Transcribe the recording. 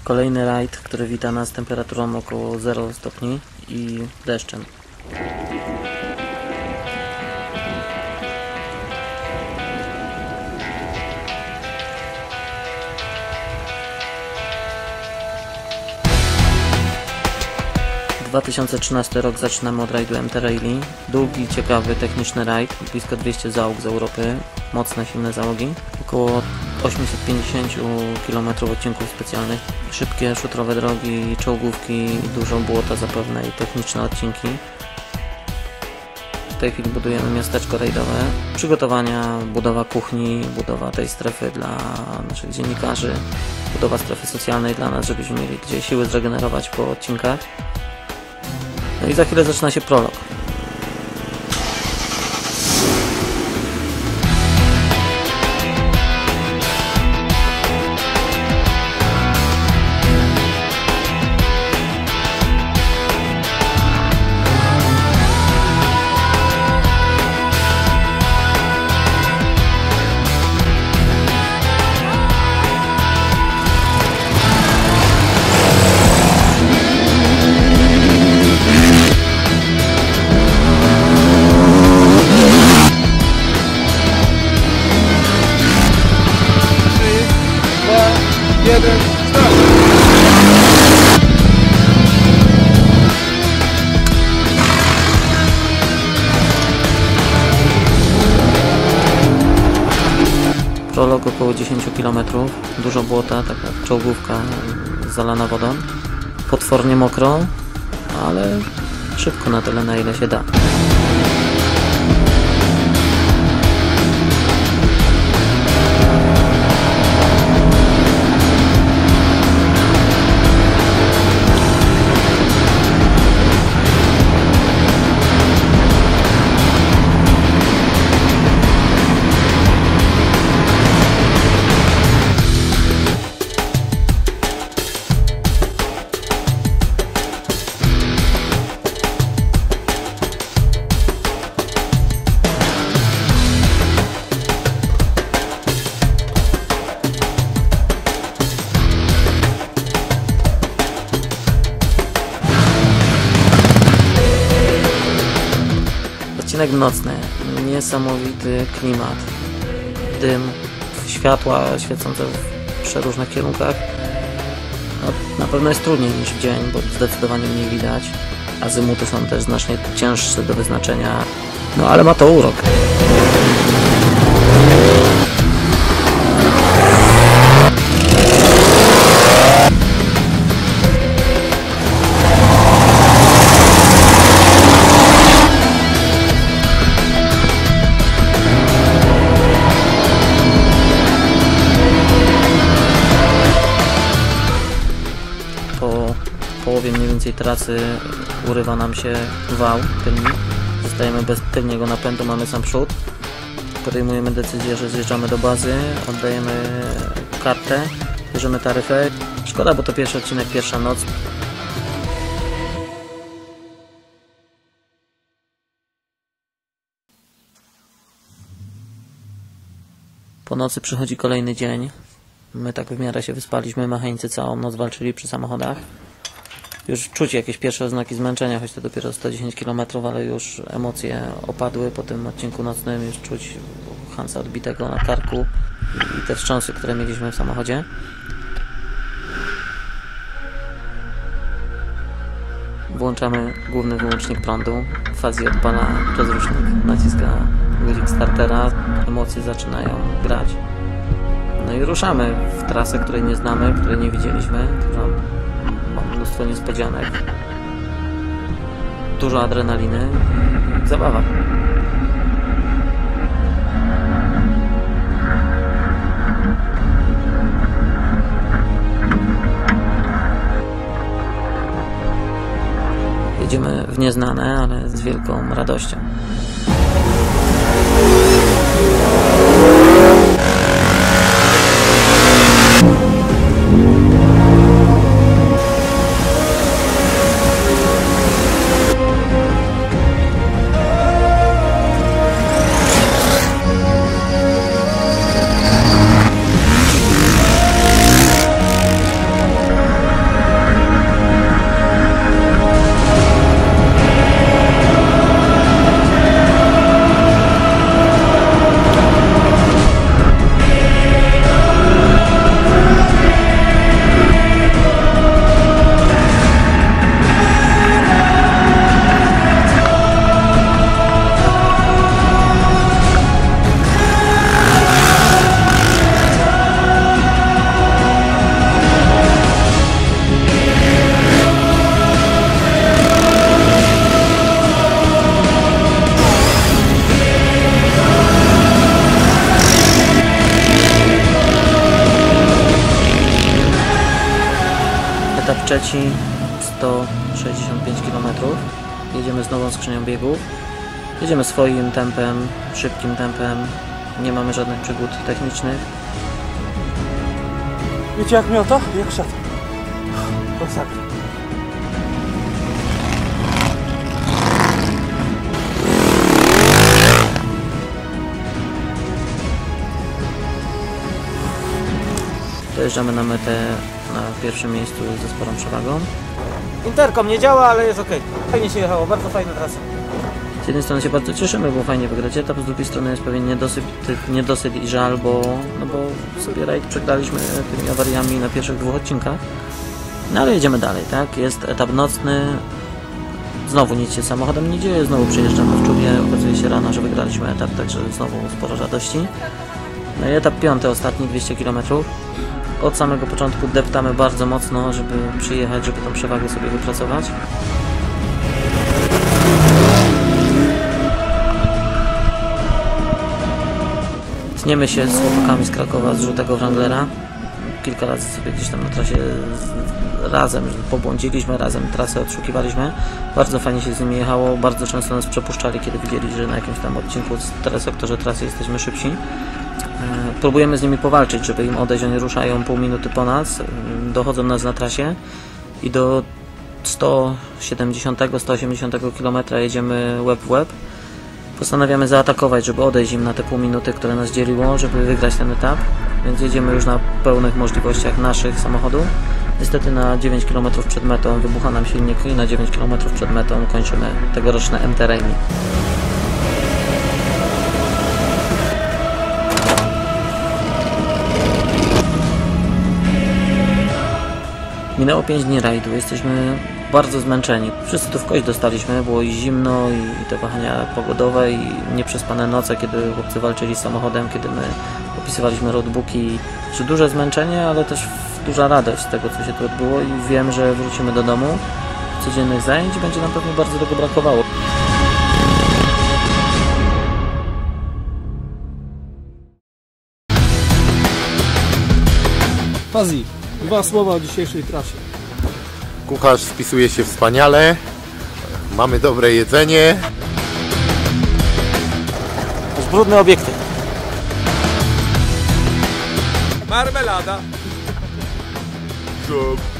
Kolejny rajd, który wita nas temperaturą około 0 stopni i deszczem. W 2013 rok zaczynamy od rajdu MT Rally. Długi, ciekawy, techniczny rajd, blisko 200 załóg z Europy, mocne, silne załogi, około 850 km odcinków specjalnych, szybkie, szutrowe drogi, czołgówki, dużo błota zapewne i techniczne odcinki. W tej chwili budujemy miasteczko rajdowe, przygotowania, budowa kuchni, budowa tej strefy dla naszych dziennikarzy, budowa strefy socjalnej dla nas, żebyśmy mieli gdzie siły zregenerować po odcinkach. No i za chwilę zaczyna się prolog. Prolog około 10 km, dużo błota, taka czołgówka zalana wodą. Potwornie mokro, ale szybko na tyle, na ile się da. Odcinek nocny, niesamowity klimat, dym, światła świecące w przeróżnych kierunkach. No, na pewno jest trudniej niż w dzień, bo zdecydowanie mniej widać. Azymuty są też znacznie cięższe do wyznaczenia, no ale ma to urok. Po połowie mniej więcej trasy urywa nam się wał tylny. Zostajemy bez tylniego napędu, mamy sam przód. Podejmujemy decyzję, że zjeżdżamy do bazy, oddajemy kartę, bierzemy taryfę. Szkoda, bo to pierwszy odcinek, pierwsza noc. Po nocy przychodzi kolejny dzień. My tak w miarę się wyspaliśmy, mechanicy całą noc walczyli przy samochodach. Już czuć jakieś pierwsze oznaki zmęczenia, choć to dopiero 110 km, ale już emocje opadły po tym odcinku nocnym. Już czuć Hansa odbitego na karku i te wstrząsy, które mieliśmy w samochodzie. Włączamy główny wyłącznik prądu. Fazji odpala rozrusznik, naciska guzik startera. Emocje zaczynają grać. No i ruszamy w trasę, której nie znamy, której nie widzieliśmy, która ma mnóstwo niespodzianek, dużo adrenaliny, zabawa. Jedziemy w nieznane, ale z wielką radością. Etap trzeci, 165 km. Jedziemy z nową skrzynią biegów. Jedziemy swoim tempem, szybkim tempem. Nie mamy żadnych przygód technicznych. Wiecie jak miota? Jak szat. Masakra. Dojeżdżamy na metę na pierwszym miejscu ze sporą przewagą. Interkom nie działa, ale jest ok. Fajnie się jechało, bardzo fajna trasa. Z jednej strony się bardzo cieszymy, bo fajnie wygrać etap, z drugiej strony jest pewien niedosyt i żal, bo sobie rajd przegraliśmy tymi awariami na pierwszych 2 odcinkach. No ale jedziemy dalej, tak? Jest etap nocny. Znowu nic się samochodem nie dzieje, znowu przyjeżdżamy w czubie, okazuje się rano, że wygraliśmy etap, także znowu sporo radości. No i etap 5, ostatni 200 km. Od samego początku deptamy bardzo mocno, żeby przyjechać, żeby tą przewagę sobie wypracować. Tniemy się z chłopakami z Krakowa, z żółtego Wranglera. Kilka razy sobie gdzieś tam na trasie razem pobłądziliśmy, razem trasę odszukiwaliśmy. Bardzo fajnie się z nimi jechało, bardzo często nas przepuszczali, kiedy widzieli, że na jakimś tam odcinku w telesektorze trasy jesteśmy szybsi. Próbujemy z nimi powalczyć, żeby im odejść, oni ruszają pół minuty po nas, dochodzą nas na trasie i do 170-180 km jedziemy łeb w łeb. Postanawiamy zaatakować, żeby odejść im na te pół minuty, które nas dzieliło, żeby wygrać ten etap, więc jedziemy już na pełnych możliwościach naszych samochodów. Niestety na 9 km przed metą wybucha nam silnik i na 9 km przed metą kończymy tegoroczne MT Rally. Minęło 5 dni rajdu, jesteśmy bardzo zmęczeni. Wszyscy tu w kość dostaliśmy, było i zimno, i te wahania pogodowe, i nieprzespane noce, kiedy chłopcy walczyli z samochodem, kiedy my opisywaliśmy roadbooki. Czy duże zmęczenie, ale też duża radość z tego, co się tu odbyło, i wiem, że wrócimy do domu codziennych zajęć i będzie nam pewnie bardzo tego brakowało. Fazi, 2 słowa o dzisiejszej trasie. Kucharz spisuje się wspaniale, mamy dobre jedzenie. Brudne obiekty. Marmelada. Job.